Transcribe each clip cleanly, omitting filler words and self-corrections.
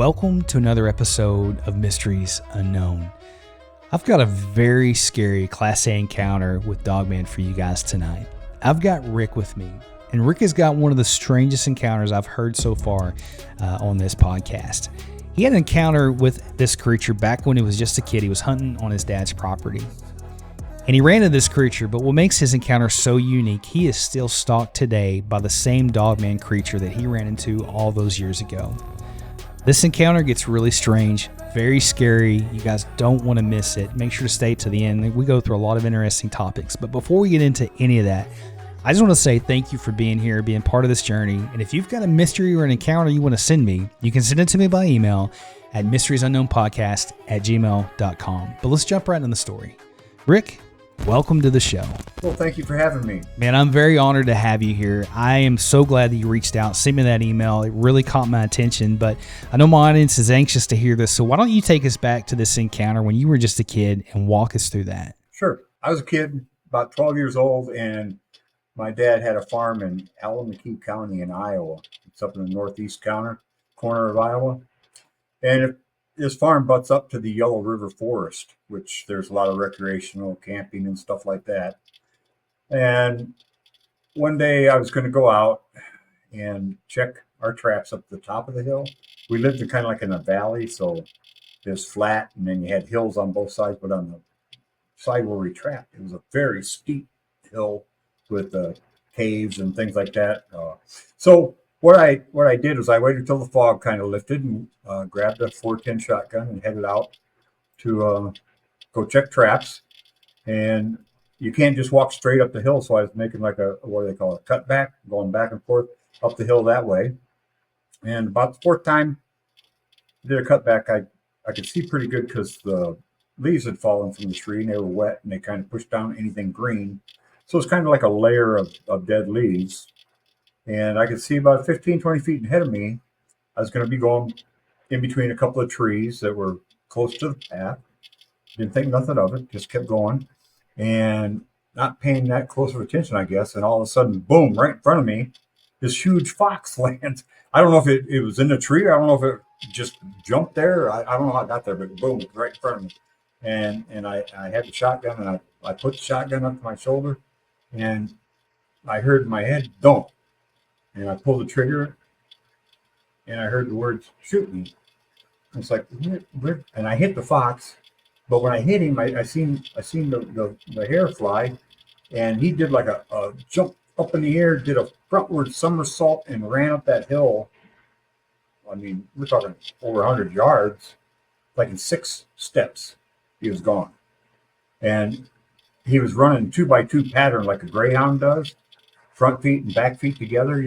Welcome to another episode of Mysteries Unknown. I've got a very scary Class A encounter with Dogman for you guys tonight. I've got Rick with me, and Rick has got one of the strangest encounters I've heard so far on this podcast. He had an encounter with this creature back when he was just a kid. He was hunting on his dad's property, and he ran into this creature, but what makes his encounter so unique, he is still stalked today by the same Dogman creature that he ran into all those years ago. This encounter gets really strange, very scary. You guys don't want to miss it. Make sure to stay to the end. We go through a lot of interesting topics. But before we get into any of that, I just want to say thank you for being here, being part of this journey. And if you've got a mystery or an encounter you want to send me, you can send it to me by email at mysteriesunknownpodcast@gmail.com. But let's jump right into the story. Rick, welcome to the show. Well, thank you for having me. Man, I'm very honored to have you here. I am so glad that you reached out, sent me that email. It really caught my attention, but I know my audience is anxious to hear this. So why don't you take us back to this encounter when you were just a kid and walk us through that? Sure. I was a kid, about 12 years old, and my dad had a farm in Alameda County in Iowa. It's up in the northeast corner of Iowa. And this farm butts up to the Yellow River Forest, which there's a lot of recreational camping and stuff like that. And one day I was going to go out and check our traps up the top of the hill. We lived in kind of like in a valley, so it was flat, and then you had hills on both sides, but on the side where we trapped, it was a very steep hill with caves and things like that. So what I did was I waited until the fog kind of lifted and grabbed a .410 shotgun and headed out to go check traps. And you can't just walk straight up the hill, so I was making like a, what do they call it, cutback, going back and forth up the hill that way. And about the fourth time I did a cutback, I could see pretty good because the leaves had fallen from the tree and they were wet and they kind of pushed down anything green. So it's kind of like a layer of dead leaves. And I could see about 15, 20 feet ahead of me, I was going to be going in between a couple of trees that were close to the path. Didn't think nothing of it, just kept going and not paying that close of attention, I guess. And all of a sudden, boom, right in front of me, this huge fox lands. I don't know if it was in the tree. I don't know if it just jumped there. I don't know how it got there, but boom, right in front of me. And I had the shotgun, and I put the shotgun up to my shoulder, and I heard in my head, "Don't." And I pulled the trigger, and I heard the words, "Shoot me." It's like, and I hit the fox, but when I hit him, I seen the hair fly, and he did like a jump up in the air, did a frontward somersault, and ran up that hill. I mean, we're talking over 100 yards, like in 6 steps, he was gone. And he was running 2x2 pattern like a greyhound does. Front feet and back feet together,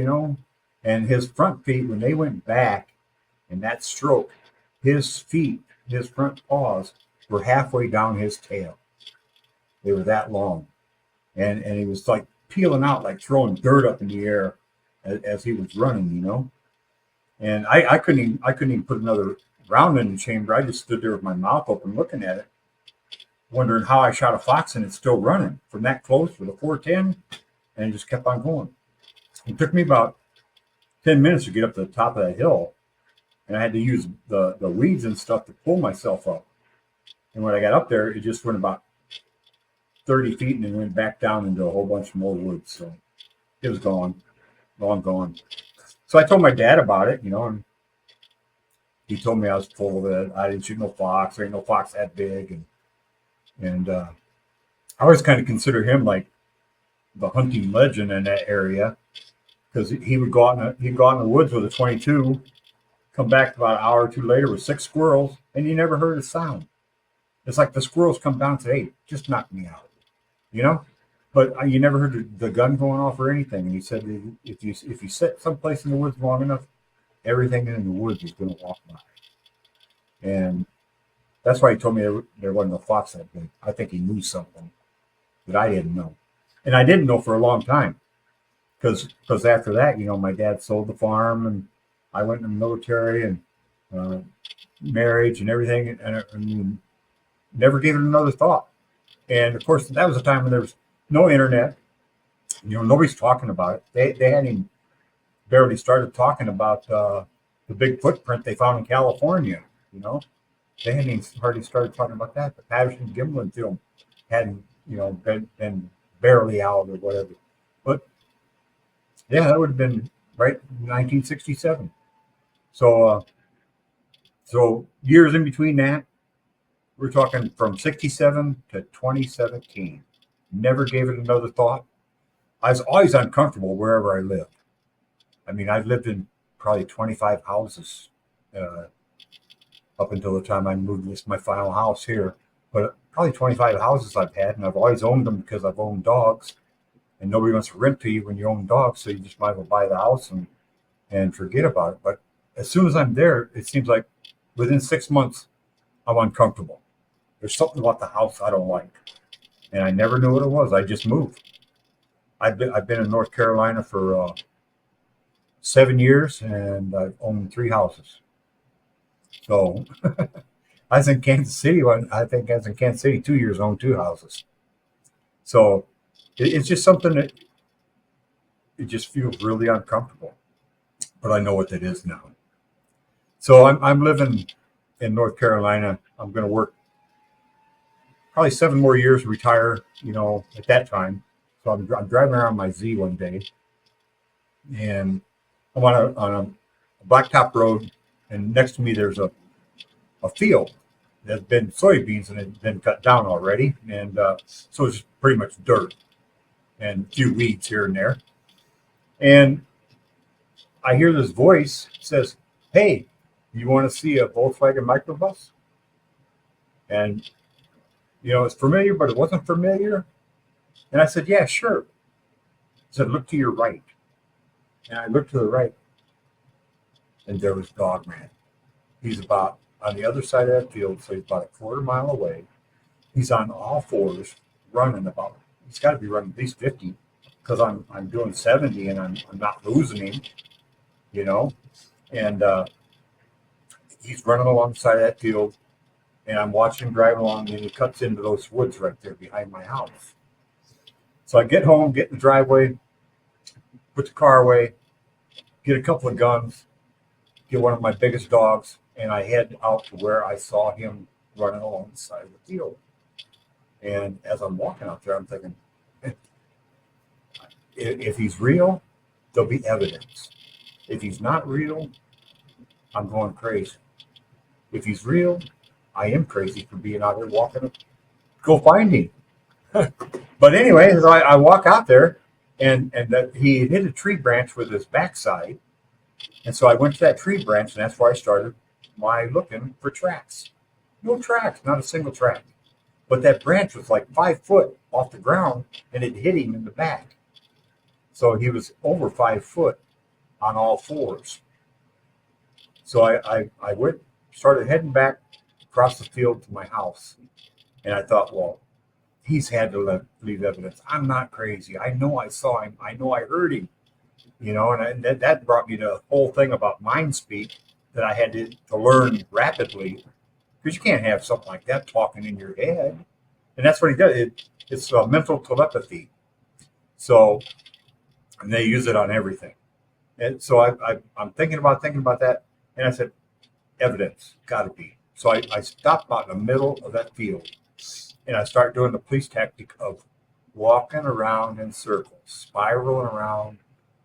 and his front feet, when they went back in that stroke, his front paws were halfway down his tail. They were that long. And he was like peeling out, like throwing dirt up in the air as he was running, And I couldn't even put another round in the chamber. I just stood there with my mouth open looking at it, wondering how I shot a fox and it's still running from that close with a .410. And it just kept on going. It took me about 10 minutes to get up to the top of that hill. And I had to use the weeds and stuff to pull myself up. And when I got up there, it just went about 30 feet and then went back down into a whole bunch more woods. So it was gone, long gone. So I told my dad about it, and he told me I was full of it. I didn't shoot no fox. There ain't no fox that big. And I always kind of consider him like the hunting legend in that area, because he would go out in the woods with a .22, come back about an hour or two later with 6 squirrels, and you never heard a sound. It's like the squirrels come down and say, "Hey, just knock me out," But you never heard the gun going off or anything. And he said if you sit someplace in the woods long enough, everything in the woods is going to walk by. And that's why he told me there wasn't a fox that big. I think he knew something that I didn't know. And I didn't know for a long time, because after that, my dad sold the farm, and I went in the military and marriage and everything, and I mean, never gave it another thought. And of course, that was a time when there was no internet. Nobody's talking about it. They hadn't even barely started talking about the the big footprint they found in California. You know, they hadn't even hardly started talking about that. The Patterson Gimlin film hadn't, been barely out or whatever. But yeah, that would have been right in 1967. So, so years in between that, we're talking from 67 to 2017. Never gave it another thought. I was always uncomfortable wherever I lived. I mean, I've lived in probably 25 houses uh, up until the time I moved. This is my final house here. But probably 25 houses I've had, and I've always owned them because I've owned dogs. And nobody wants to rent to you when you own dogs, so you just might as well buy the house and forget about it. But as soon as I'm there, it seems like within 6 months, I'm uncomfortable. There's something about the house I don't like. And I never knew what it was. I just moved. I've been in North Carolina for 7 years, and I've owned 3 houses. So I was in Kansas City. I think I was in Kansas City 2 years, owned 2 houses. So it's just something that it just feels really uncomfortable. But I know what that is now. So I'm living in North Carolina. I'm going to work probably 7 more years, retire. At that time. So I'm driving around my Z one day, and I'm on a blacktop road, and next to me there's a field that's been soybeans and it's been cut down already, and so it's pretty much dirt and a few weeds here and there. And I hear this voice says, "Hey, you want to see a Volkswagen microbus?" And it's familiar, but it wasn't familiar. And I said, "Yeah, sure." He said, "Look to your right." And I looked to the right, and there was Dogman. He's about on the other side of that field, so he's about a quarter mile away. He's on all fours, running about. He's got to be running at least 50, because I'm doing 70, and I'm not losing him, you know. And he's running alongside that field, and I'm watching him drive along, and he cuts into those woods right there behind my house. So I get home, get in the driveway, put the car away, get a couple of guns, get one of my biggest dogs, and I head out to where I saw him running along the side of the field. And as I'm walking out there, I'm thinking, if he's real, there'll be evidence. If he's not real, I'm going crazy. If he's real, I am crazy for being out there walking. Go find him. But anyway, as I walk out there, and that he had hit a tree branch with his backside, and so I went to that tree branch, and that's where I started my looking for tracks. No tracks, not a single track. But that branch was like 5 foot off the ground, and it hit him in the back. So he was over 5 foot on all fours. So I started heading back across the field to my house, and I thought, well, he's had to leave evidence. I'm not crazy. I know I saw him. I know I heard him. And that brought me to the whole thing about mind speak that I had to learn rapidly, because you can't have something like that talking in your head. And that's what he does. It's mental telepathy. So, and they use it on everything. And so I'm thinking about that, and I said, evidence, got to be. So I stopped out in the middle of that field, and I start doing the police tactic of walking around in circles, spiraling around,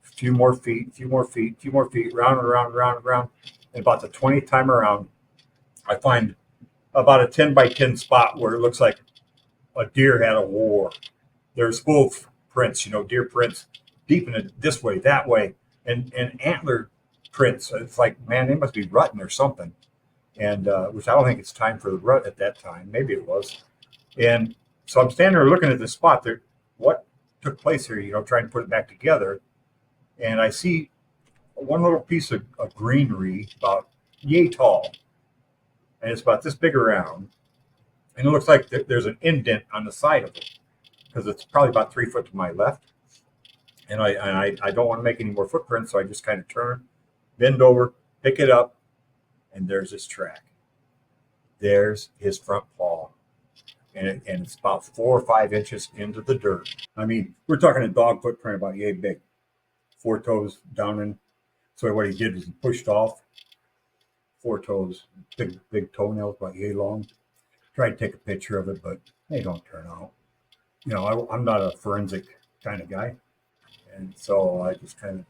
a few more feet, round and around, round and around. And about the 20th time around, I find about a 10 by 10 spot where it looks like a deer had a war. There's wolf prints, deer prints, deep in it, this way, that way, and antler prints. It's like, man, they must be rutting or something. And which I don't think it's time for the rut at that time. Maybe it was. And so I'm standing there looking at this spot there. What took place here, trying to put it back together. And I see one little piece of greenery about yay tall. And it's about this big around. And it looks like there's an indent on the side of it, because it's probably about 3 foot to my left. And I don't want to make any more footprints, so I just kind of turn, bend over, pick it up, and there's his track. There's his front paw. And it's about 4 or 5 inches into the dirt. I mean, we're talking a dog footprint about yay big. 4 toes down in. So what he did was he pushed off, 4 toes, big toenails about yay long. Tried to take a picture of it, but they don't turn out. I'm not a forensic kind of guy, and so I just kind of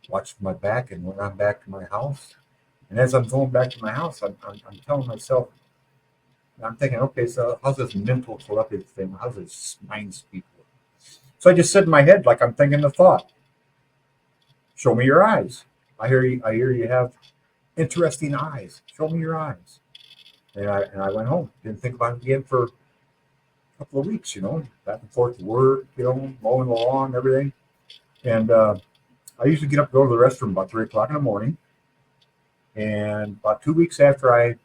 watched my back and went on back to my house. And as I'm going back to my house, I'm telling myself, I'm thinking, okay, so how's this mental telepathy thing? How's this mind speak? So I just said in my head, like I'm thinking the thought, show me your eyes. I hear you have interesting eyes. Show me your eyes. And I went home. Didn't think about it again for a couple of weeks, back and forth to work, mowing the lawn, everything. And I usually get up, go to the restroom about 3 o'clock in the morning. And about 2 weeks after I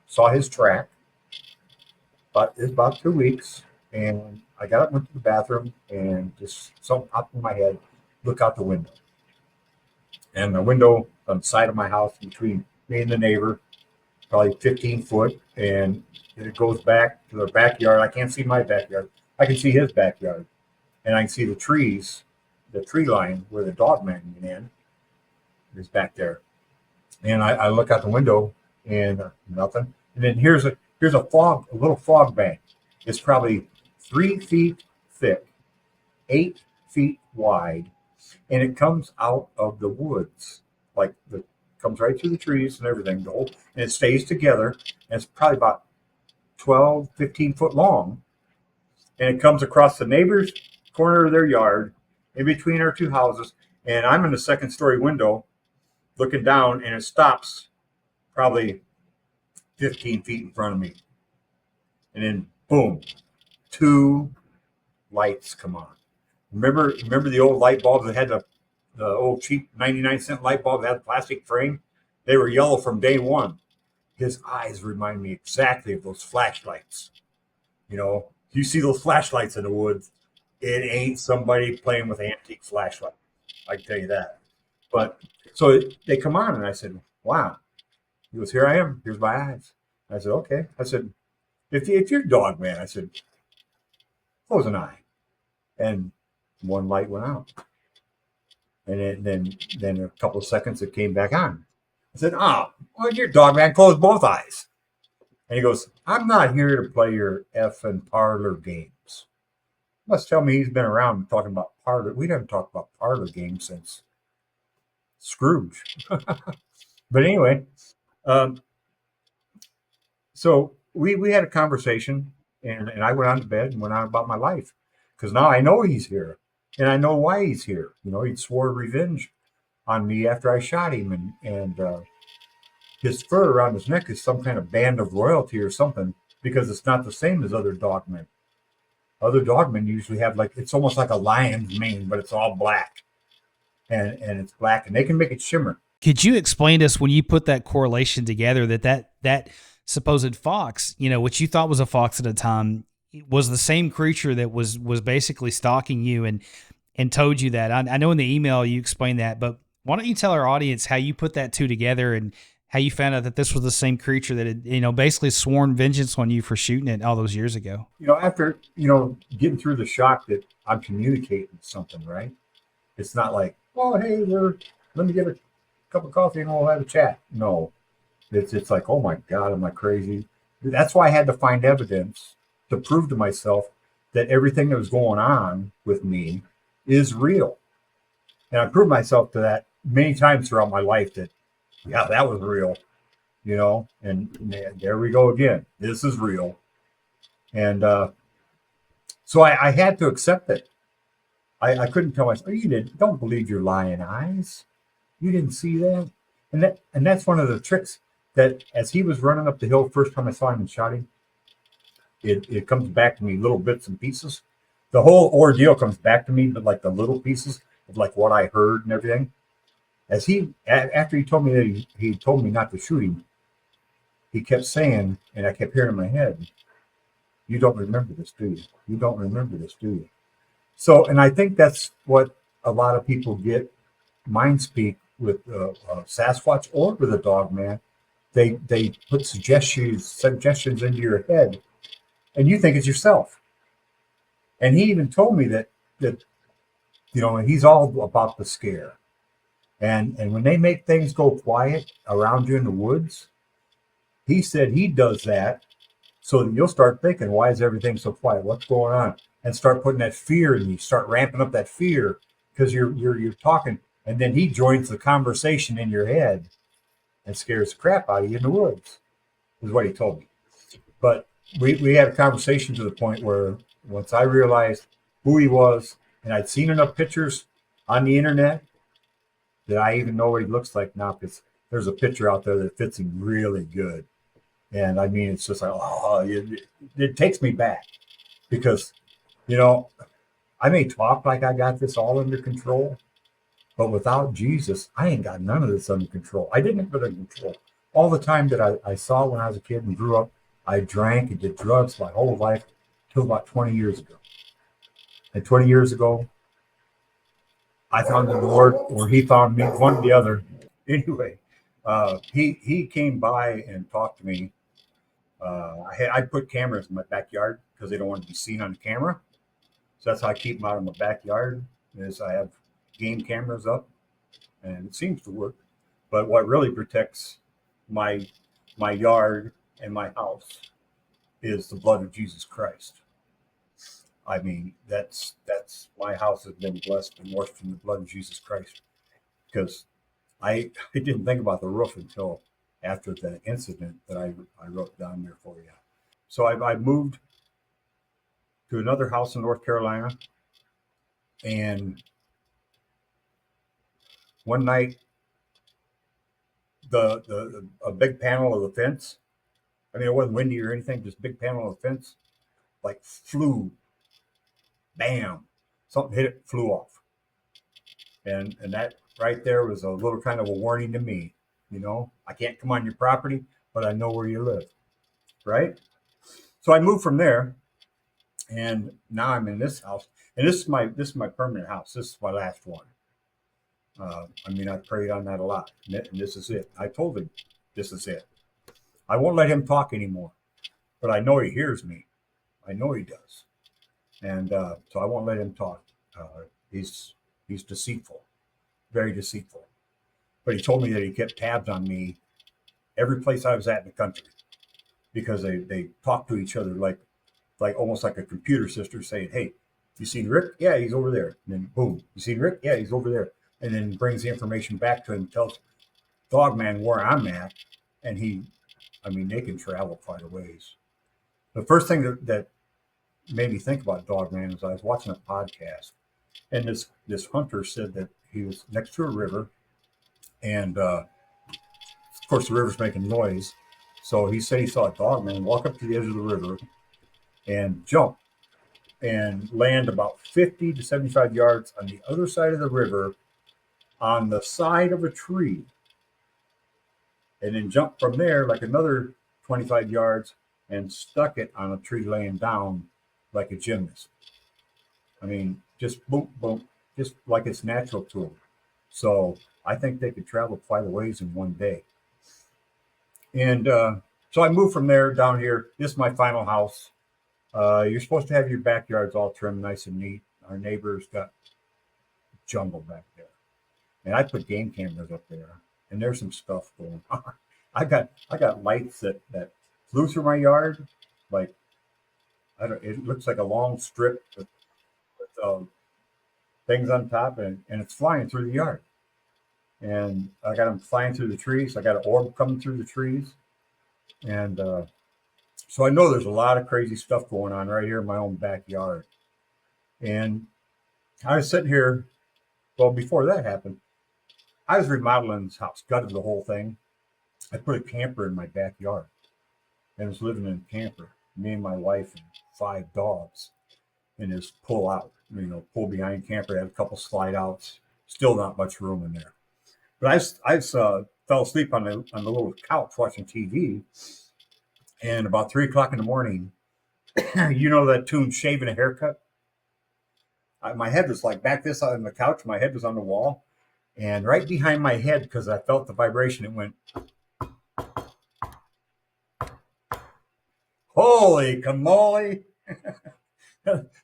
saw his track, about 2 weeks, and I got up, went to the bathroom, and just something popped in my head, look out the window. And the window on the side of my house between me and the neighbor, probably 15 foot, and it goes back to the backyard. I can't see my backyard. I can see his backyard. And I can see the trees, the tree line where the Dogman went in is back there. And I look out the window and nothing. And then here's a little fog bank. It's probably 3 feet thick, 8 feet wide, and it comes out of the woods, comes right through the trees and everything, and it stays together. And it's probably about 12, 15 foot long, and it comes across the neighbor's corner of their yard, in between our 2 houses, and I'm in the second story window, looking down, and it stops probably 15 feet in front of me. And then, boom, 2 lights come on. Remember the old light bulbs that had the old cheap 99-cent light bulb that had the plastic frame? They were yellow from day one. His eyes remind me exactly of those flashlights. You see those flashlights in the woods, it ain't somebody playing with antique flashlight. I can tell you that. But so they come on, and I said, wow. He goes, here I am. Here's my eyes. I said, okay. I said, if you're Dogman, I said, close an eye. And one light went out. And then a couple of seconds, it came back on. I said, well, you're Dogman, close both eyes. And he goes, I'm not here to play your effing parlor games. Must tell me he's been around talking about parlor. We haven't talked about parlor games since Scrooge. But anyway, so we had a conversation, and I went on to bed and went on about my life, because now I know he's here, and I know why he's here. He swore revenge on me after I shot him, and his fur around his neck is some kind of band of royalty or something, because it's not the same as other dogmen. Other dogmen usually have it's almost like a lion's mane, but it's all black, and it's black, and they can make it shimmer. Could you explain to us, when you put that correlation together, that supposed fox, what you thought was a fox at the time, was the same creature that was basically stalking you and told you that? I know in the email you explained that, but why don't you tell our audience how you put that two together and how you found out that this was the same creature that had, basically sworn vengeance on you for shooting it all those years ago? After, getting through the shock that I'm communicating something, right? It's not like, oh, hey, let me get a cup of coffee and we'll have a chat. No, it's like, oh my God, am I crazy? That's why I had to find evidence to prove to myself that everything that was going on with me is real. And I proved myself to that many times throughout my life that, yeah, that was real, and there we go again. This is real. And so I had to accept it. I couldn't tell myself, don't believe your lying eyes. You didn't see that. And that's one of the tricks, that as he was running up the hill, first time I saw him and shot him, it comes back to me, little bits and pieces. The whole ordeal comes back to me, but the little pieces of what I heard and everything. After he told me that he told me not to shoot him, he kept saying, and I kept hearing in my head, you don't remember this, do you? You don't remember this, do you? So, and I think that's what a lot of people get mind speak with Sasquatch or with a Dogman. They put suggestions into your head, and you think it's yourself. And he even told me that he's all about the scare. And when they make things go quiet around you in the woods, He said he does that so that you'll start thinking, why is everything so quiet? What's going on? And start putting that fear in you, start ramping up that fear because you're talking. And then he joins the conversation in your head and scares the crap out of you in the woods, is what he told me. But we had a conversation to the point where once I realized who he was, and I'd seen enough pictures on the internet that I even know what he looks like now because there's a picture out there that fits him really good. And I mean, it's just like, oh, it takes me back because, you know, I may talk like I got this all under control, but without Jesus, I ain't got none of this under control. I didn't have it under control. All the time that I saw when I was a kid and grew up, I drank and did drugs my whole life till about 20 years ago. And 20 years ago, I found the Lord, or he found me, one or the other. Anyway, he came by and talked to me. I put cameras in my backyard because they don't want to be seen on the camera. So that's how I keep them out of my backyard. Is I have game cameras up, and it seems to work. But what really protects my yard and my house is the blood of Jesus Christ. I mean, that's my house has been blessed and washed in the blood of Jesus Christ because I didn't think about the roof until after the incident that I wrote down there for you. So I moved to another house in North Carolina, and one night the a big panel of the fence. I mean, it wasn't windy or anything, just big panel of the fence, like flew, bam, something hit it, flew off, and that right there was a little kind of a warning to me. You know, I can't come on your property, but I know where you live, right? So I moved from there, and now I'm in this house, and this is my permanent house. This is my last one. I mean, I prayed on that a lot, and this is it. I told him, this is it. I won't let him talk anymore, but I know he hears me. I know he does, and so I won't let him talk. He's deceitful, very deceitful. But he told me that he kept tabs on me every place I was at in the country because they talk to each other like almost like a computer sister saying, "Hey, you seen Rick? Yeah, he's over there." And then boom, you seen Rick? Yeah, he's over there. And then brings the information back to him, tells Dogman where I'm at, and I mean, they can travel quite a ways. The first thing that made me think about Dogman is I was watching a podcast, and this hunter said that he was next to a river, and of course the river's making noise. So he said he saw a dogman walk up to the edge of the river and jump and land about 50 to 75 yards on the other side of the river on the side of a tree, and then jump from there like another 25 yards and stuck it on a tree laying down like a gymnast. I mean, just boom, boom, just like it's natural to them. So I think they could travel quite a ways in one day. And so I moved from there down here. This is my final house. You're supposed to have your backyards all trimmed nice and neat. Our neighbors got jungle back there. And I put game cameras up there, and there's some stuff going on. I got lights that flew through my yard, like I don't. It looks like a long strip with things on top, and it's flying through the yard. And I got them flying through the trees. I got an orb coming through the trees, and so I know there's a lot of crazy stuff going on right here in my own backyard. And I was sitting here. Well, before that happened, I was remodeling this house, gutted the whole thing. I put a camper in my backyard and was living in a camper. Me and my wife and 5 dogs in this pull out, pull behind camper. Had a couple slide outs. Still not much room in there. But I fell asleep on the little couch watching TV. And about 3 o'clock in the morning, you know that tune "Shaving a Haircut"? My head was like back this on the couch. My head was on the wall. And right behind my head, because I felt the vibration, it went, holy camole.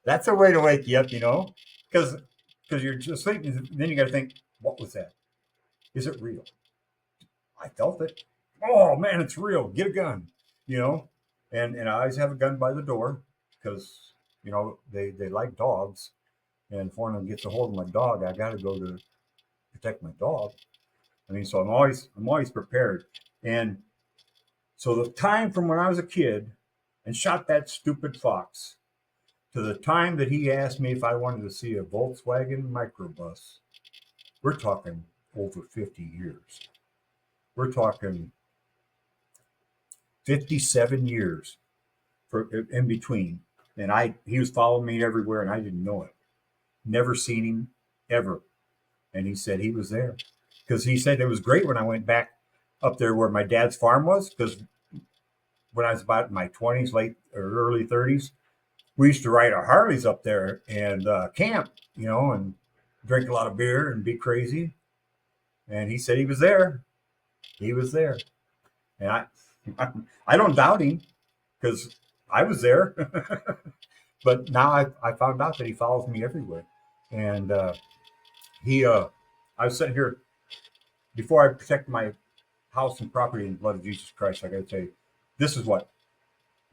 That's a way to wake you up, because you're just sleeping. Then you got to think, what was that? Is it real? I felt it. oh man, it's real. Get a gun, you know. And I always have a gun by the door because they like dogs, and if one of them gets a hold of my dog, I got to go to protect my dog. I mean, so I'm always prepared. And so the time from when I was a kid and shot that stupid fox to the time that he asked me if I wanted to see a Volkswagen microbus, we're talking over 50 years. We're talking 57 years for in between. And he was following me everywhere and I didn't know it. Never seen him ever. And he said he was there. Because he said it was great when I went back up there where my dad's farm was, because when I was about in my 20s, late or early 30s, we used to ride our Harleys up there and camp, and drink a lot of beer and be crazy. And he said he was there. He was there. And I don't doubt him because I was there. But now I found out that he follows me everywhere. And I was sitting here before I protect my house and property in the blood of Jesus Christ. I got to tell you, this is what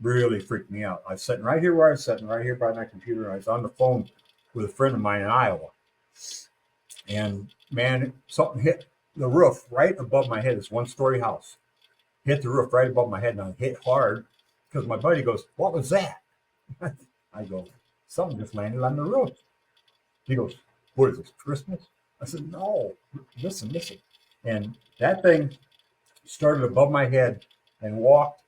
really freaked me out. I was sitting right here where I was sitting, right here by my computer. And I was on the phone with a friend of mine in Iowa. And man, something hit the roof right above my head. It's one-story house. Hit the roof right above my head, and I hit hard because my buddy goes, "What was that?" I go, "Something just landed on the roof." He goes, "What is this, Christmas?" I said, "No, listen." And that thing started above my head and walked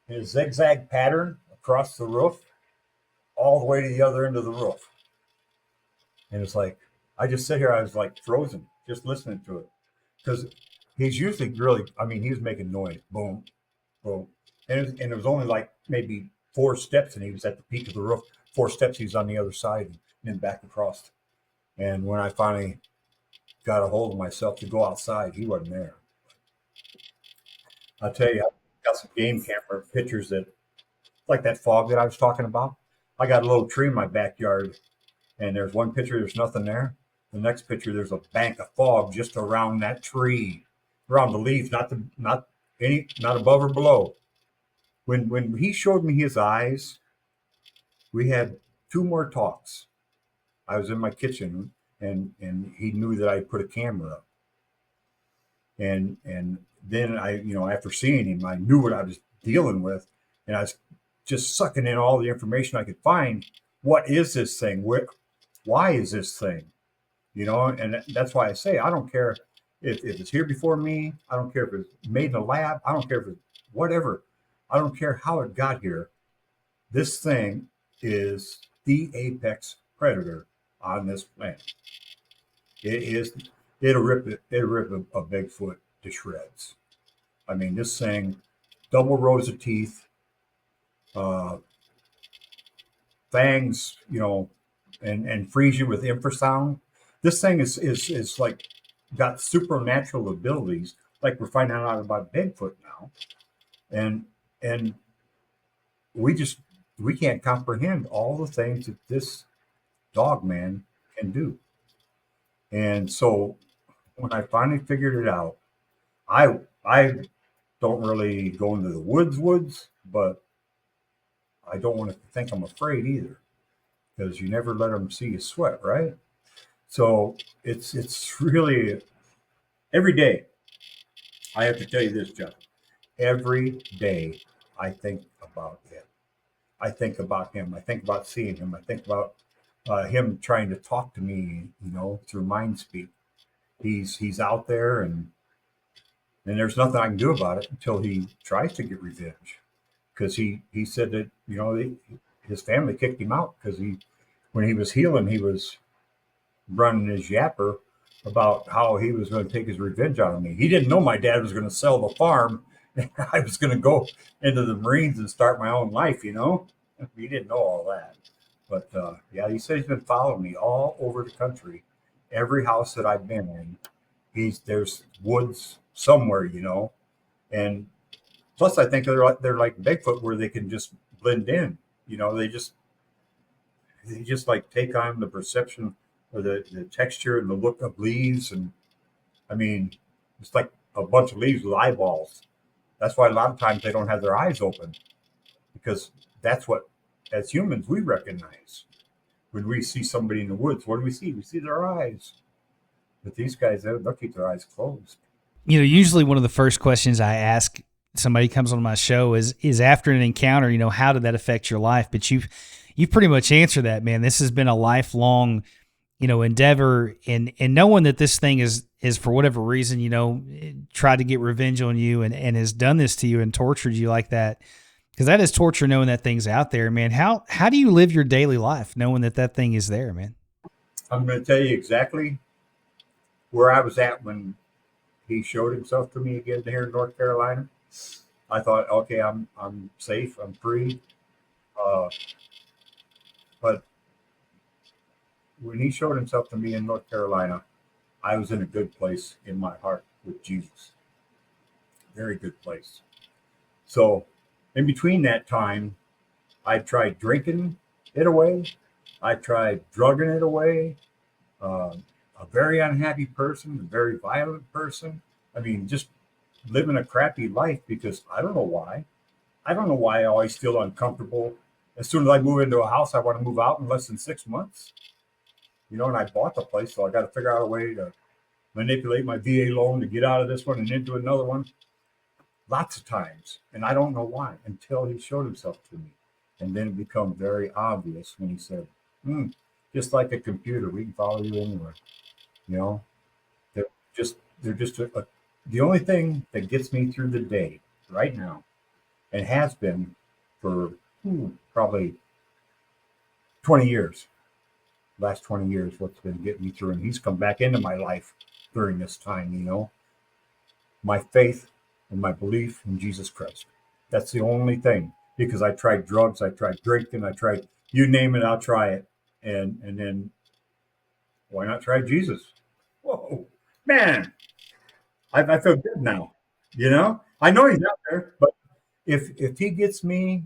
in a zigzag pattern across the roof all the way to the other end of the roof. And it's like, I just sit here, I was like frozen, just listening to it. Because he's usually really, I mean, he was making noise, boom, boom. And it was only like maybe 4 steps, and he was at the peak of the roof. 4 steps, he was on the other side, and then back across. And when I finally got a hold of myself to go outside, he wasn't there. I'll tell you, I got some game camera pictures that, like that fog that I was talking about. I got a little tree in my backyard, and there's one picture, there's nothing there. The next picture, there's a bank of fog just around that tree, around the leaves, not above or below. When he showed me his eyes, we had 2 more talks. I was in my kitchen, and he knew that I put a camera up, and then after seeing him, I knew what I was dealing with, and I was just sucking in all the information I could find. What is this thing? Why is this thing? And that's why I say I don't care if it's here before me. I don't care if it's made in a lab. I don't care if it's whatever. I don't care how it got here. This thing is the apex predator on this planet. It is. It'll rip a Bigfoot to shreds. I mean, this thing, double rows of teeth, uh, fangs, and freeze you with infrasound. This thing is like got supernatural abilities, like we're finding out about Bigfoot now, and and we just we can't comprehend all the things that this dog man can do. And so when I finally figured it out, I don't really go into the woods, but I don't want to think I'm afraid either, because you never let them see you sweat, right? So it's really every day. I have to tell you this, Jeff. Every day I think about it. I think about him. I think about seeing him. I think about him trying to talk to me, through mind speak. He's out there, and there's nothing I can do about it until he tries to get revenge. Because he said that his family kicked him out because when he was healing, he was running his yapper about how he was going to take his revenge out of me. He didn't know my dad was going to sell the farm. And I was going to go into the Marines and start my own life. He didn't know all that. But yeah, he said he's been following me all over the country. Every house that I've been in, there's woods somewhere, and plus I think they're like Bigfoot, where they can just blend in. They just like take on the perception or the texture and the look of leaves, and I mean, it's like a bunch of leaves with eyeballs. That's why a lot of times they don't have their eyes open, because that's what, as humans, we recognize. When we see somebody in the woods, what do we see? We see their eyes. But these guys, they'll keep their eyes closed. You know, usually one of the first questions I ask somebody comes on my show is after an encounter, you know, how did that affect your life? But you've pretty much answered that, man. This has been a lifelong, you know, endeavor, and knowing that this thing is for whatever reason, you know, tried to get revenge on you and has done this to you and tortured you like that. Because that is torture, knowing that thing's out there, man. How do you live your daily life knowing that thing is there, man? I'm going to tell you exactly where I was at when he showed himself to me again here in North Carolina. I thought, okay, I'm safe, I'm free. Uh, but when he showed himself to me in North Carolina, I was in a good place in my heart with Jesus. Very good place. So in between that time, I tried drinking it away. I tried drugging it away. A very unhappy person, a very violent person. I mean, just living a crappy life because I don't know why. I don't know why I always feel uncomfortable. As soon as I move into a house, I want to move out in less than 6 months. You know, and I bought the place, so I got to figure out a way to manipulate my VA loan to get out of this one and into another one. Lots of times. And I don't know why until he showed himself to me. And then it became very obvious when he said, just like a computer, we can follow you anywhere. You know, they're just the only thing that gets me through the day right now, and has been for probably 20 years. Last 20 years, what's been getting me through, and he's come back into my life during this time. You know, my faith and my belief in Jesus Christ. That's the only thing. Because I tried drugs, I tried drinking, I tried, you name it, I'll try it, and then why not try Jesus? Whoa, man, I feel good now. You know, I know he's out there, but if he gets me,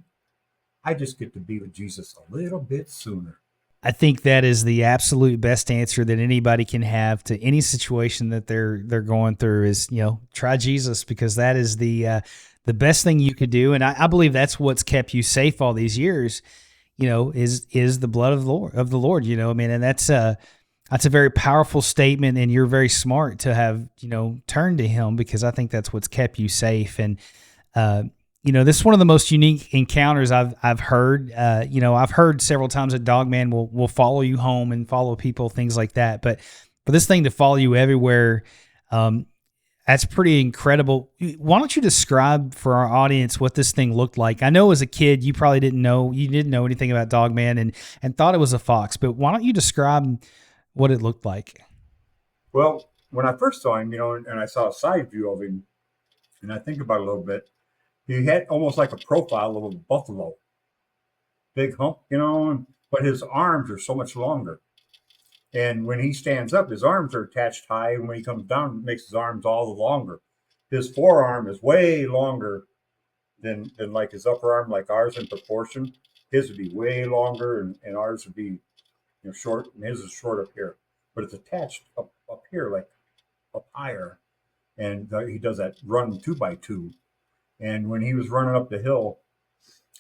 I just get to be with Jesus a little bit sooner. I think that is the absolute best answer that anybody can have to any situation that they're going through is, you know, try Jesus, because that is the best thing you could do. And I believe that's what's kept you safe all these years, you know, is the blood of the Lord, you know, I mean, and that's a very powerful statement, and you're very smart to have, you know, turned to him, because I think that's what's kept you safe. And, you know, this is one of the most unique encounters I've heard. You know, I've heard several times that Dogman will follow you home and follow people, things like that. But for this thing to follow you everywhere, that's pretty incredible. Why don't you describe for our audience what this thing looked like? I know as a kid you probably didn't know anything about Dogman and thought it was a fox, but why don't you describe what it looked like? Well, when I first saw him, you know, and I saw a side view of him, and I think about it a little bit, he had almost like a profile of a buffalo, big hump, you know, but his arms are so much longer. And when he stands up, his arms are attached high, and when he comes down, it makes his arms all the longer. His forearm is way longer than like his upper arm, like ours in proportion. His would be way longer, and ours would be, you know, short, and his is short up here. But it's attached up here, like up higher. And he does that run 2x2. And when he was running up the hill,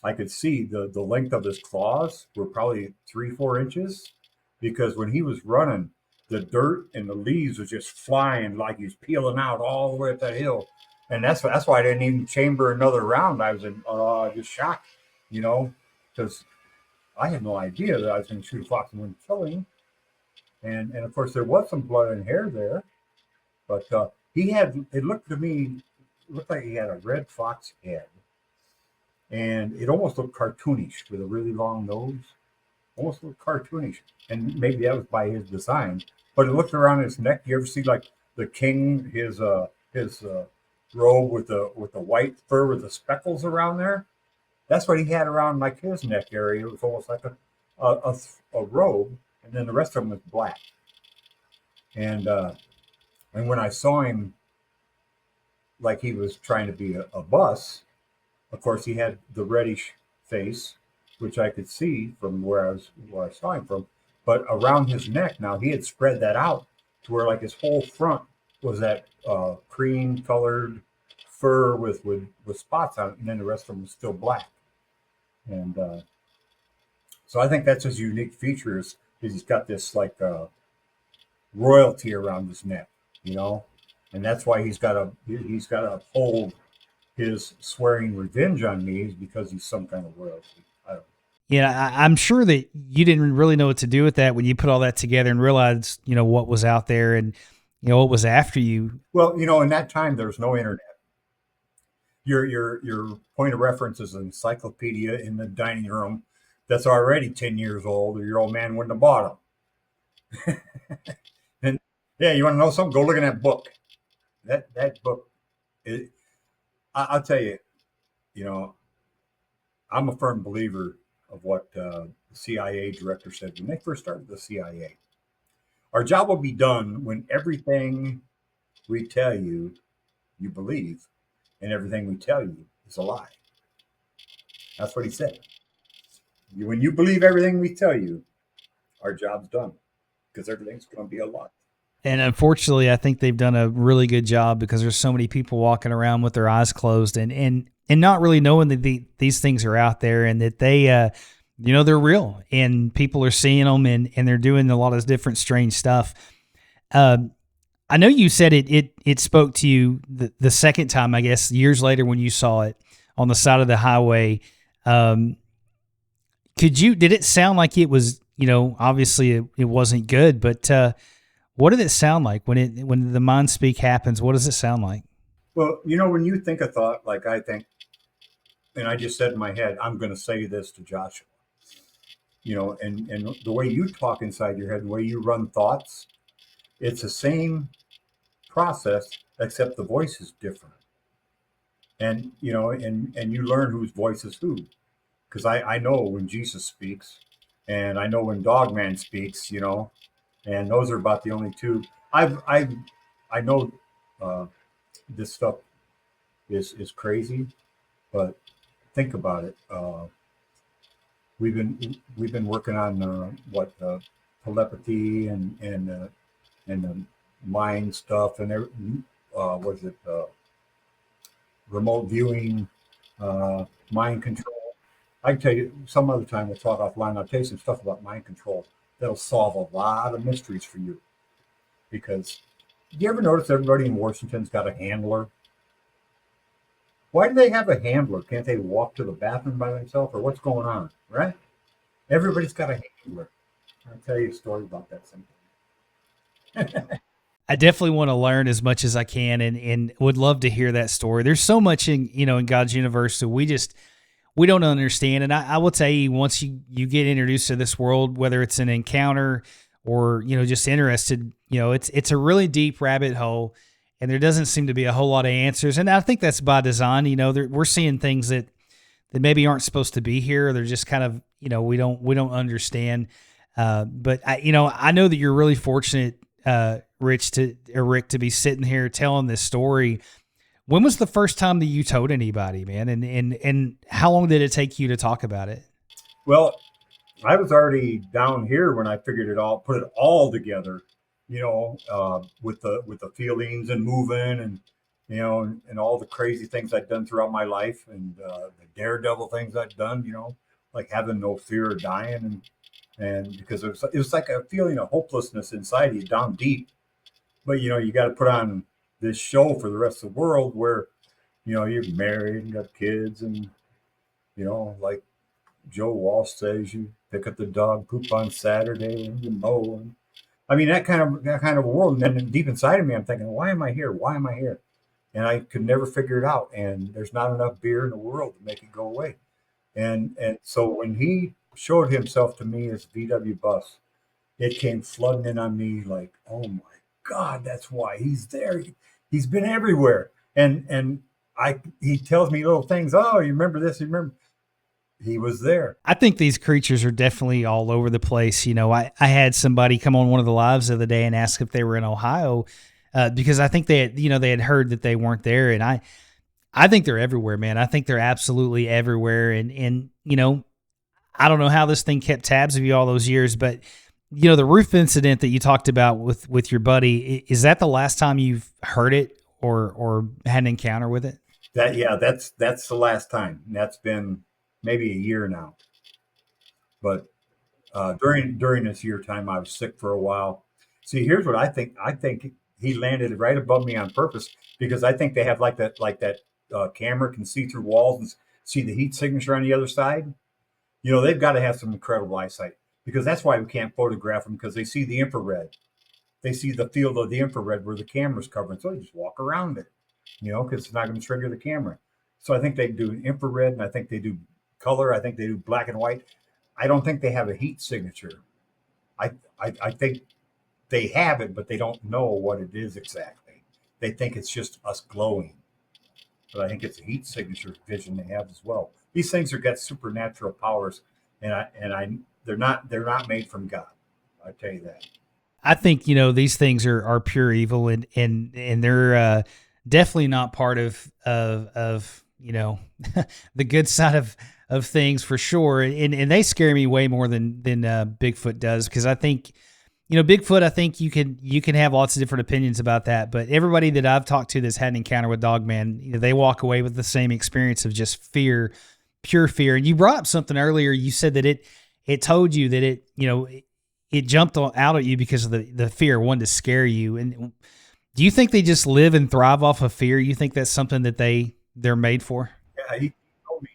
I could see the length of his claws were probably 3-4 inches, because when he was running, the dirt and the leaves was just flying like he was peeling out all the way up that hill. And that's why I didn't even chamber another round. I was in just shocked, you know, because I had no idea that I was going to shoot a fox and wouldn't kill him. And of course there was some blood and hair there, but it looked to me, looked like he had a red fox head, and it almost looked cartoonish with a really long nose, almost looked cartoonish, and maybe that was by his design. But it looked around his neck. You ever see like the king, his robe with the white fur with the speckles around there? That's what he had around like his neck area. It was almost like a robe, and then the rest of him was black. And when I saw him, like he was trying to be a bus, of course he had the reddish face, which I could see from where I saw him from. But around his neck, now he had spread that out to where like his whole front was that cream colored fur with spots on it, and then the rest of them was still black. And so I think that's his unique features is he's got this like royalty around his neck, you know, and that's why he's got to uphold his swearing revenge on me is because he's some kind of royalty. I don't. Yeah, I'm sure that you didn't really know what to do with that when you put all that together and realized, what was out there and, what was after you. Well, in that time there was no internet. Your point of reference is an encyclopedia in the dining room that's already 10 years old, or your old man wouldn't have bought them. And yeah, you want to know something? Go look in that book. That book, I'll tell you, you know, I'm a firm believer of what the CIA director said when they first started the CIA. Our job will be done when everything we tell you, you believe, and everything we tell you is a lie. That's what he said. When you believe everything we tell you, our job's done because everything's going to be a lie. And unfortunately, I think they've done a really good job because there's so many people walking around with their eyes closed and not really knowing that these things are out there and that they, they're real and people are seeing them and they're doing a lot of different strange stuff. I know you said it spoke to you the second time, I guess, years later when you saw it on the side of the highway. Did it sound like it was, obviously it wasn't good, but what did it sound like when the mind speak happens? What does it sound like? Well, when you think a thought like I think, and I just said in my head, I'm going to say this to Joshua, and the way you talk inside your head, the way you run thoughts, it's the same process, except the voice is different. And, and you learn whose voice is who. Because I know when Jesus speaks, and I know when Dogman speaks, and those are about the only two. I know this stuff is crazy, but think about it. We've been working on telepathy and the mind stuff and was it remote viewing, mind control. I can tell you some other time we'll talk offline. I'll tell you some stuff about mind control that'll solve a lot of mysteries for you. Because do you ever notice everybody in Washington's got a handler? Why do they have a handler? Can't they walk to the bathroom by themselves, or what's going on? Right? Everybody's got a handler. I'll tell you a story about that sometime. I definitely want to learn as much as I can and would love to hear that story. There's so much in God's universe that we don't understand. And I will tell you, once you get introduced to this world, whether it's an encounter or, just interested, it's a really deep rabbit hole and there doesn't seem to be a whole lot of answers. And I think that's by design. We're seeing things that maybe aren't supposed to be here. They're just kind of, we don't understand. But I know that you're really fortunate, Rick, to be sitting here telling this story. When was the first time that you told anybody, man? And how long did it take you to talk about it? Well, I was already down here when I figured it all, put it all together, with the feelings and moving and, and all the crazy things I'd done throughout my life and the daredevil things I'd done, like having no fear of dying and because it was like a feeling of hopelessness inside you down deep. But, you got to put on this show for the rest of the world where, you're married and got kids and, like Joe Walsh says, you pick up the dog poop on Saturday and you mow. And, I mean, that kind of world. And then deep inside of me, I'm thinking, why am I here? Why am I here? And I could never figure it out. And there's not enough beer in the world to make it go away. And so when he showed himself to me as VW Bus, it came flooding in on me like, oh my God, that's why he's there. He's been everywhere. And he tells me little things. Oh, you remember this? You remember? He was there. I think these creatures are definitely all over the place. I had somebody come on one of the lives the other day and ask if they were in Ohio because I think they had heard that they weren't there. And I think they're everywhere, man. I think they're absolutely everywhere. And I don't know how this thing kept tabs of you all those years, but the roof incident that you talked about with your buddy, is that the last time you've heard it or had an encounter with it? That's the last time. And that's been maybe a year now. But during this year time, I was sick for a while. See, here's what I think. I think he landed right above me on purpose because I think they have like that camera can see through walls and see the heat signature on the other side. They've got to have some incredible eyesight because that's why we can't photograph them because they see the infrared. They see the field of the infrared where the camera's covering, so they just walk around it. Because it's not going to trigger the camera. So I think they do infrared, and I think they do color. I think they do black and white. I don't think they have a heat signature. I think they have it, but they don't know what it is exactly. They think it's just us glowing, but I think it's a heat signature vision they have as well. These things are got supernatural powers, and they're not made from God. I tell you that. I think these things are pure evil, and they're definitely not part of the good side of things for sure. And they scare me way more than Bigfoot does, because I think Bigfoot. I think you can have lots of different opinions about that, but everybody that I've talked to that's had an encounter with Dogman, they walk away with the same experience of just fear, pure fear. And you brought up something earlier. You said that it told you that it jumped out at you because of the fear, wanted to scare you. And do you think they just live and thrive off of fear? You think that's something that they're made for? Yeah, he told me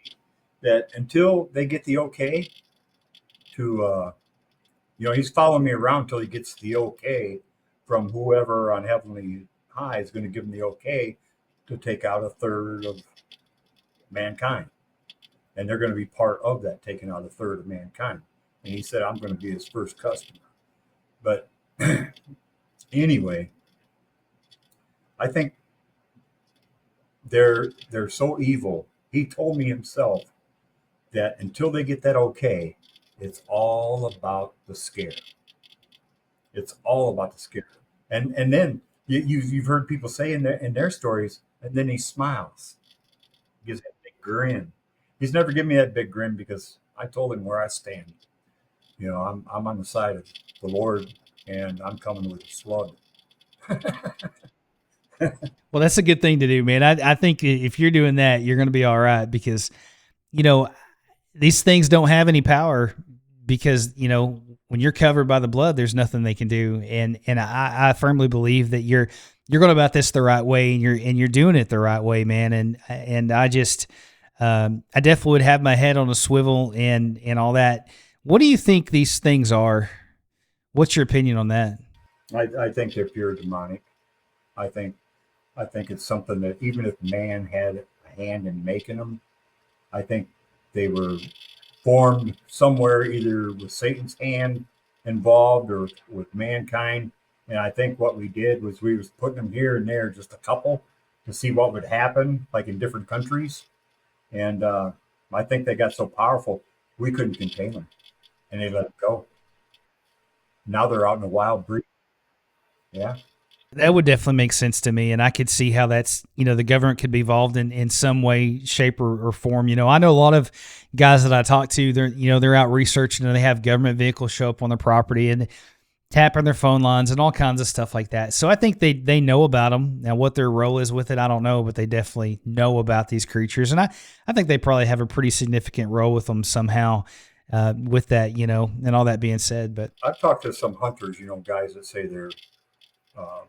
that until they get the okay to, he's following me around until he gets the okay from whoever on heavenly high is going to give him the okay to take out a third of mankind. And they're going to be part of that, taking out a third of mankind. And he said, I'm going to be his first customer. But anyway, I think they're so evil. He told me himself that until they get that okay, it's all about the scare. It's all about the scare. And then you've heard people say in their stories, and then he smiles, gives that big grin. He's never given me that big grin because I told him where I stand. I'm on the side of the Lord, and I'm coming with a slug. Well, that's a good thing to do, man. I think if you're doing that, you're going to be all right, because, these things don't have any power, because, when you're covered by the blood, there's nothing they can do. And I firmly believe that you're going about this the right way, and you're doing it the right way, man. And I just, I definitely would have my head on a swivel and all that. What do you think these things are? What's your opinion on that? I think they're pure demonic. I think it's something that even if man had a hand in making them, I think they were formed somewhere either with Satan's hand involved or with mankind. And I think what we did was we was putting them here and there, just a couple, to see what would happen, like in different countries. And I think they got so powerful we couldn't contain them, and they let them go. Now they're out in the wild breed. Yeah. That would definitely make sense to me, and I could see how that's, the government could be involved in some way, shape, or form. I know a lot of guys that I talk to, they're out researching, and they have government vehicles show up on their property and tapping their phone lines and all kinds of stuff like that. So I think they know about them. Now, what their role is with it, I don't know, but they definitely know about these creatures, and I think they probably have a pretty significant role with them somehow. With that, and all that being said, but I've talked to some hunters, guys that say they're uh,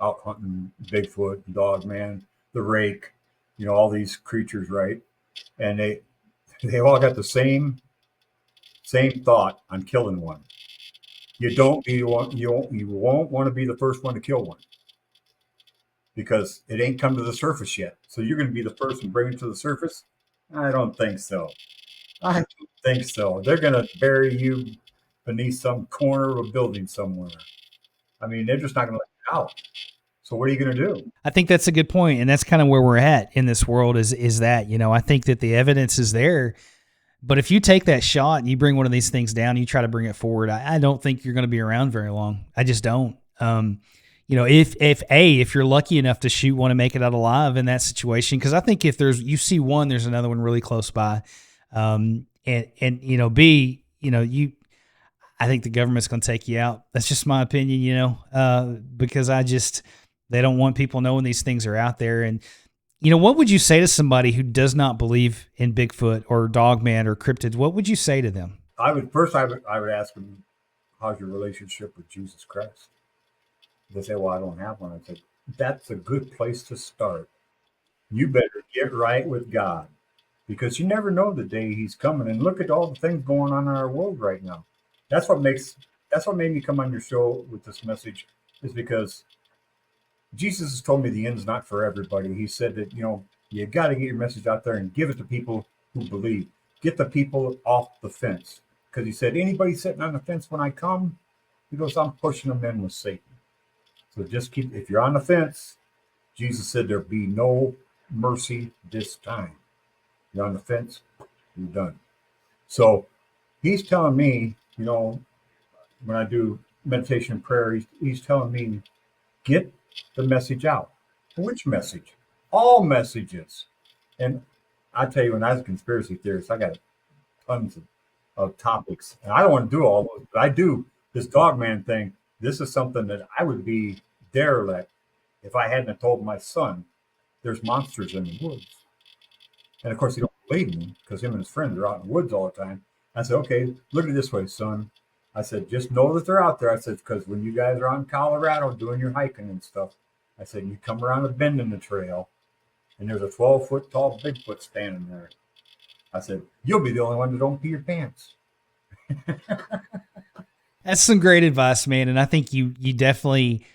out hunting Bigfoot, Dogman, the rake, all these creatures, right? And they all got the same thought on killing one. You won't want to be the first one to kill one because it ain't come to the surface yet. So you're going to be the first and bring it to the surface? I don't think so. I don't think so. They're going to bury you beneath some corner of a building somewhere. I mean, they're just not going to let you out. So what are you going to do? I think that's a good point, and that's kind of where we're at in this world. Is that I think that the evidence is there, but if you take that shot and you bring one of these things down, and you try to bring it forward, I don't think you're going to be around very long. I just don't. If you're lucky enough to shoot one and make it out alive in that situation, because I think if you see one, there's another one really close by, and B, I think the government's going to take you out. That's just my opinion, because they don't want people knowing these things are out there. And, what would you say to somebody who does not believe in Bigfoot or Dogman or cryptids? What would you say to them? I would ask them, how's your relationship with Jesus Christ? They say, well, I don't have one. I said, that's a good place to start. You better get right with God, because you never know the day he's coming. And look at all the things going on in our world right now. That's what made me come on your show with this message, is because Jesus has told me the end's not for everybody. He said that, you got to get your message out there and give it to people who believe. Get the people off the fence. Because he said, anybody sitting on the fence when I come, he goes, I'm pushing them in with Satan. So just if you're on the fence, Jesus said there'll be no mercy this time. You're on the fence, you're done. So he's telling me, when I do meditation and prayer, he's telling me, get the message out. Which message? All messages. And I tell you, when I was a conspiracy theorist, I got tons of topics. And I don't want to do all those, but I do this Dogman thing. This is something that I would be derelict if I hadn't told my son there's monsters in the woods. And of course, he don't believe me, because him and his friends are out in the woods all the time. I said, okay, look at it this way, son. I said, just know that they're out there. I said, because when you guys are out in Colorado doing your hiking and stuff, I said, you come around a bend in the trail, and there's a 12-foot tall Bigfoot standing there. I said, you'll be the only one that don't pee your pants. That's some great advice, man. And I think you definitely,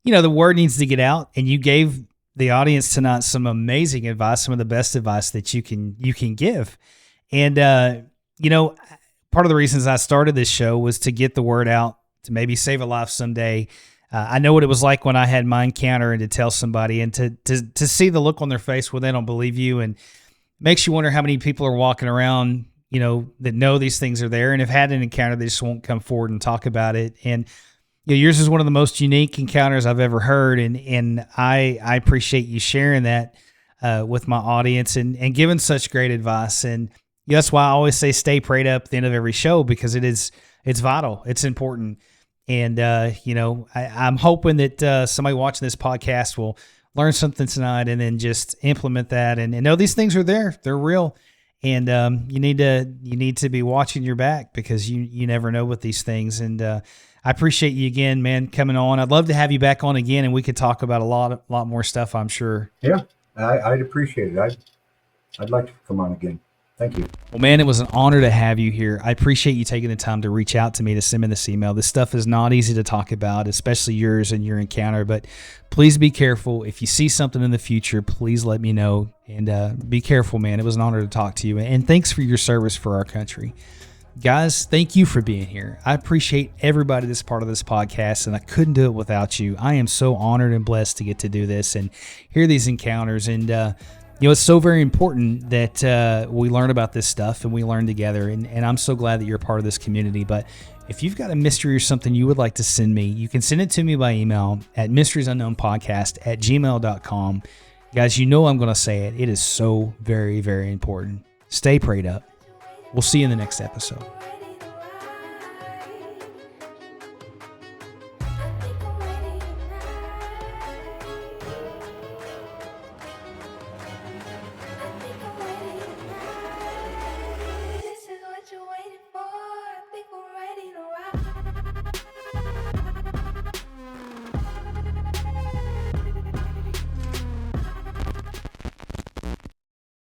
the word needs to get out, and you gave the audience tonight some amazing advice, some of the best advice that you can give. And, part of the reasons I started this show was to get the word out, to maybe save a life someday. I know what it was like when I had my encounter, and to tell somebody, and to see the look on their face when they don't believe you, and makes you wonder how many people are walking around, that know these things are there and have had an encounter. They just won't come forward and talk about it. And yours is one of the most unique encounters I've ever heard. And I appreciate you sharing that with my audience and giving such great advice. And that's why I always say stay prayed up at the end of every show, because it's vital. It's important. And, I'm hoping that somebody watching this podcast will learn something tonight, and then just implement that and know these things are there. They're real. And you need to be watching your back, because you never know with these things. And I appreciate you again, man, coming on. I'd love to have you back on again, and we could talk about a lot more stuff, I'm sure. Yeah, I'd appreciate it. I'd like to come on again. Thank you. Well, man, it was an honor to have you here. I appreciate you taking the time to reach out to me, to send me this email. This stuff is not easy to talk about, especially yours and your encounter, but please be careful. If you see something in the future, please let me know, and be careful, man. It was an honor to talk to you, and thanks for your service for our country. Guys, thank you for being here. I appreciate everybody that's part of this podcast, and I couldn't do it without you. I am so honored and blessed to get to do this and hear these encounters. And, it's so very important that we learn about this stuff and we learn together. And I'm so glad that you're a part of this community. But if you've got a mystery or something you would like to send me, you can send it to me by email at mysteriesunknownpodcast@gmail.com. Guys, I'm going to say it. It is so very, very important. Stay prayed up. We'll see you in the next episode.